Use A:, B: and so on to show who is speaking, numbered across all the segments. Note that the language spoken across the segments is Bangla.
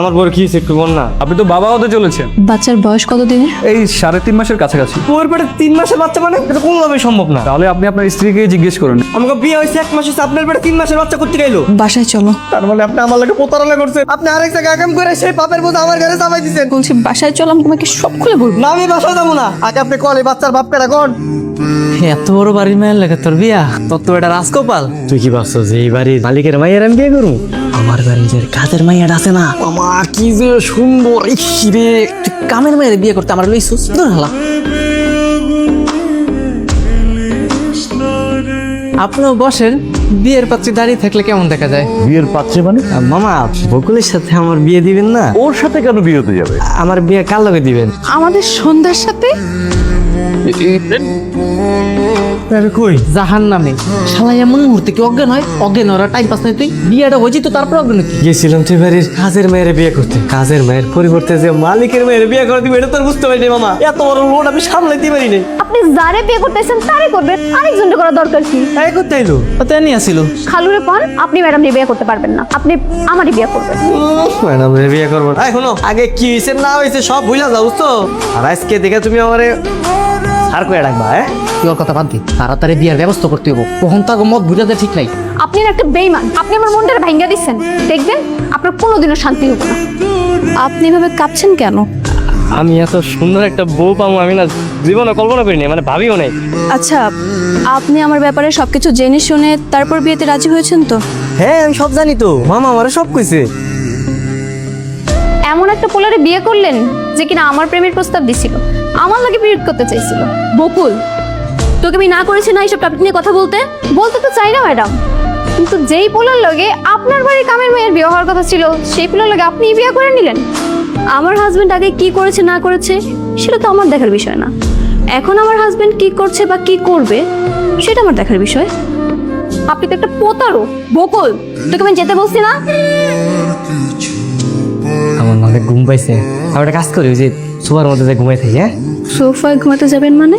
A: আমার বড় কি হয়েছে একটু বল না।
B: আপনি তো বাবা হতে চলেছেন।
C: বাচ্চার বয়স কত দিনের?
B: এই 3.5 মাসের কাছাকাছি।
A: ওর পেটে 3 মাসের বাচ্চা মানে এটা কোনোভাবেই সম্ভব না।
B: তাহলে আপনি আপনার স্ত্রীকে জিজ্ঞেস করুন।
A: আমাকে বিয়ে হয়েছে 1 মাস হয়েছে, আপনার পেটে 3 মাসের বাচ্চা করতে গেলো।
C: বাসায় চলো।
A: তার মানে আপনি আমার লাগে প্রতারণা করছেন। আপনি আরেক জায়গায় আগাম করে সেই পাপের বোঝা আমার ঘরে চাপাই দিচ্ছেন।
C: বলছি বাসায় চলো, আমি তোমাকে সব খুলে বলবো।
A: না আমি বাসায় যাবো না। আগে আপনি কল এই বাচ্চার বাপ কেডা কোন?
D: এত বড় বাড়ির মায়ের লাগে তোর বিয়া? তোর তো এটা রাজকপাল।
A: তুই কি ভাবছো যে এই বাড়ির মালিকের মাইয়ের আমি বিয়ে করবো?
D: আমার বাড়ির যে কাজের মাইয়াটা আছে না, মামা কি যে সুন্দর। রে তুই কামের মায়ের বিয়ে করতে আমার লইছুস? দূর হালা। আপনিও বসেন। বিয়ের পাত্রী দাঁড়িয়ে থাকলে কেমন দেখা যায়?
E: বিয়ের পাত্রে মানে?
D: মামা বকুলের সাথে আমার বিয়ে দিবেন না?
E: ওর সাথে কেন বিয়ে হতে যাবে?
D: আমার বিয়ে কার লগে দিবেন?
C: আমাদের সন্ধ্যার সাথে
A: কই
D: জাহান নামে শালা এমন মুহূর্তে কি অজ্ঞান হয়? অজ্ঞান ওরা টাইম পাস নাই। তুই বিয়েটা হয়েছি তো তারপর অজ্ঞান কি?
A: গেছিলাম তুই বাড়ির কাজের মেয়ের বিয়ে করতে, কাজের মেয়ের পরিবর্তে যে মালিকের মেয়ের বিয়ে করে দিবে এটা তো আর বুঝতে পারিনি মামা। এত বড় লোন আমি সামলাইতে পারি নাই।
F: আপনি যারে বিয়ে করতেছেন তারে করবেন, আরেকজনকে করা দরকার কি?
A: তাই করতে এলো
D: তাই নিয়ে আসিল।
F: খালুরে পান আপনি ম্যাডাম বিয়ে করতে পারবেন না, আপনি আমারই বিয়ে করবেন।
A: ম্যাডাম বিয়ে করবো না। শোনো আগে কি হয়েছে না হয়েছে সব ভুলে যাও বুঝছো। আর আজকে দেখে তুমি আমারে আর কয়ে রাখবা।
D: তোর কথা বাদ দি, তাড়াতাড়ি বিয়ের ব্যবস্থা করতে হবো। কখন তার মত বুঝাতে ঠিক নাই।
F: আপনি না একটা বেইমান, আপনি আমার মনটা ভাঙ্গা দিচ্ছেন। দেখবেন আপনার কোনোদিনও শান্তি হবে না।
C: আপনি এভাবে কাঁপছেন কেন?
A: আমি এত সুন্দর একটা বউ পাবো আমি না জীবনে কল্পনা করিনি, মানে ভাবিও নাই।
C: আচ্ছা, আপনি আমার ব্যাপারে সবকিছু জেনে শুনে তারপর বিয়েতে রাজি হয়েছেন তো?
A: হ্যাঁ আমি সব জানি তো, মামা আমারে সব কইছে।
F: এমন একটা পোলারে বিয়ে করলেন যে কিনা আমার প্রেমের প্রস্তাব দিছিল, আমার লাগে বিয়ে করতে চাইছিল। বকুল, তোকে আমি না করেছি না এইসব টপিক নিয়ে কথা বলতে? বলতে তো চাই না ম্যাডাম, কিন্তু যেই পোলার লগে আপনার বাড়ির কামের মেয়ের বিয়ে হওয়ার কথা ছিল সেই পোলার লগে আপনি বিয়ে করে নিলেন। আমার হাজবেন্ড আগে কি করেছে না করেছে সেটা তো আমার দেখার বিষয় না। এখন আমার হাজবেন্ড কি করছে বা কি করবে সেটা আমার দেখার বিষয়। আপনি তো একটা প্রতারক। বকুল, তোকে আমি যেতে বলছি না?
A: আমার মানে ঘুম পাইছে, আমি একটা কাজ করি ওই যে সোফার মধ্যে যে ঘুমাই থাকি। হ্যাঁ
C: সোফায় ঘুমাতে যাবেন মানে?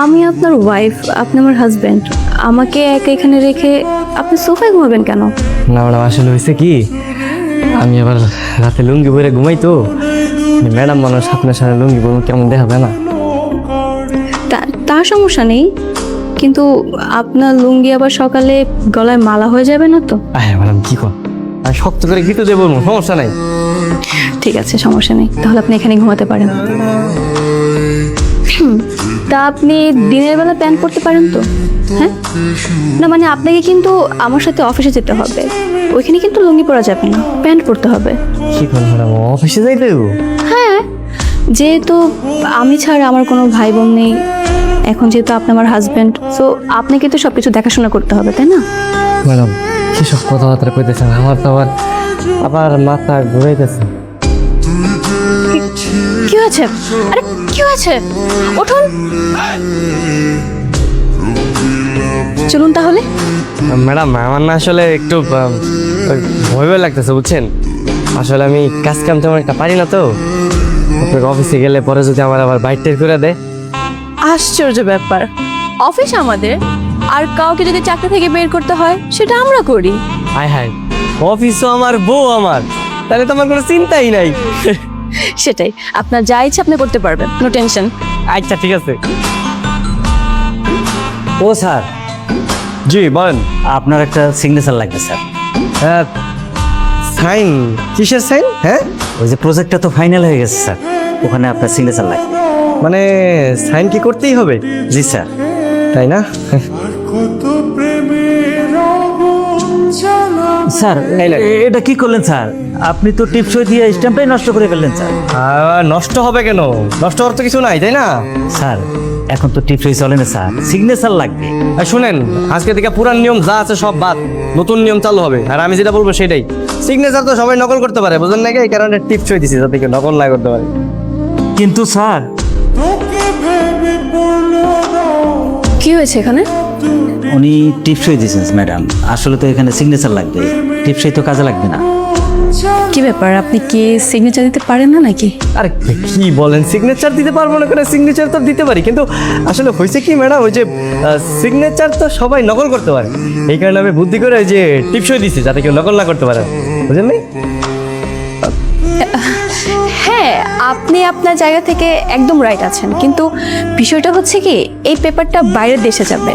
C: আমি আপনার ওয়াইফ, আপনি আমার হাজবেন্ড। আমাকে একা এখানে রেখে আপনি সোফায় ঘুমাবেন কেন?
A: না ম্যাডাম আসলে হয়েছে কি, আমি আবার রাতে লুঙ্গি পরে ঘুমাই তো। ম্যাডাম মানুষ আপনার সাথে লুঙ্গি পরে কেমন দেখাবে না?
C: তার সমস্যা নেই, কিন্তু আপনার লুঙ্গি আবার সকালে গলায় মালা হয়ে যাবে না তো?
A: হ্যাঁ ম্যাডাম কি কর, আমি শক্ত করে গিতে দেবো, সমস্যা নাই।
C: ঠিক আছে, সমস্যা নেই, তাহলে আপনি এখানে ঘুমাতে পারেন। তা আপনি দিনের বেলা প্যান্ট পরতে পারেন তো? হ্যাঁ না, মানে আপনাকে কিন্তু আমার সাথে অফিসে যেতে হবে, ওইখানে কিন্তু লুঙ্গি পরা যাবে না, প্যান্ট পরতে হবে।
A: কি কর ম্যাডাম, অফিসে যাইতে দেবো?
C: হ্যাঁ, যেহেতু আমি ছাড়া আমার কোনো ভাই বোন নেই, এখন যেহেতু আপনি আমার হাজবেন্ড, সো আপনাকে তো সব কিছু দেখাশোনা করতে হবে, তাই না?
A: ম্যাডাম কি সব কথাবার্তা কইতেছেন, আমার তো আবার মাথা ঘুরাইতেছে।
C: কি হয়েছে? আরে কি হয়েছে? উঠুন, চলুন তাহলে।
A: ম্যাডাম আমার না আসলে একটু ভয় ভয় লাগতেছে বুঝছেন। আসলে আমি কাজ কাম তেমন একটা পারি না তো। আপনার অফিসে গেলে পরে যদি আমার আবার বাইট টের করে দেয়।
C: আশ্চর্য ব্যাপার, অফিস আমাদের, আর কাউকে যদি চাকরি থেকে বের করতে হয় সেটা আমরা করি।
A: হায় হায়, অফিসও আমার বউ আমার, তাহলে তো আমার কোনো চিন্তাই নাই।
C: সেটাই, আপনার যা ইচ্ছা আপনি করতে পারবেন, নো টেনশন।
A: আচ্ছা ঠিক আছে।
E: ও স্যার,
A: জি বলেন।
E: আপনার একটা সিগনেচার লাগবে স্যার।
A: হ্যাঁ সাইন? কিসের সাইন? হ্যাঁ
E: ওই যে প্রজেক্টটা তো ফাইনাল হয়ে গেছে স্যার, ওখানে আপনার সিগনেচার লাগবে।
A: মানে সাইন কি করতেই হবে?
E: জি স্যার।
A: তাই না?
E: স্যার এটা কি করলেন স্যার? আপনি তো টিপসই দিয়ে স্ট্যাম্পটাই নষ্ট করে ফেললেন স্যার।
A: নষ্ট হবে কেন? নষ্ট হওয়ার তো কিছু নাই, তাই না?
E: স্যার এখন তো টিপসই চলে না স্যার, সিগনেচার লাগবে।
A: আর শুনেন, আজকে থেকে পুরান নিয়ম যা আছে সব বাদ, নতুন নিয়ম চালু হবে। আর আমি যেটা বলবো সেটাই। সিগনেচার তো সবাই নকল করতে পারে, বুঝলেন নাকি? এই কারণে টিপসই দিছি যাতে কেউ নকল না করতে পারে।
E: কিন্তু স্যার,
C: কি হয়েছে এখানে?
E: উনি টিপসই দিয়েছেন ম্যাডাম, আসলে তো এখানে সিগনেচার লাগবে, টিপসই তো কাজে লাগবে না।
C: কি ব্যাপার, আপনি কি সিগনেচার দিতে পারেন না নাকি?
A: আরে কি বলেন, সিগনেচার দিতে পারবো না করে? সিগনেচার তো দিতে পারি, কিন্তু আসলে হয়েছে কি ম্যাডাম, ওই যে সিগনেচার তো সবাই নকল করতে পারে, এই কারণে আমি বুদ্ধি করে ওই যে টিপসই দিছি যাতে কেউ নকল না করতে পারে, বুঝলেন?
C: আপনি আপনার জায়গা থেকে একদম রাইট আছেন, কিন্তু বিষয়টা হচ্ছে কি এই পেপারটা বাইরের দেশে যাবে।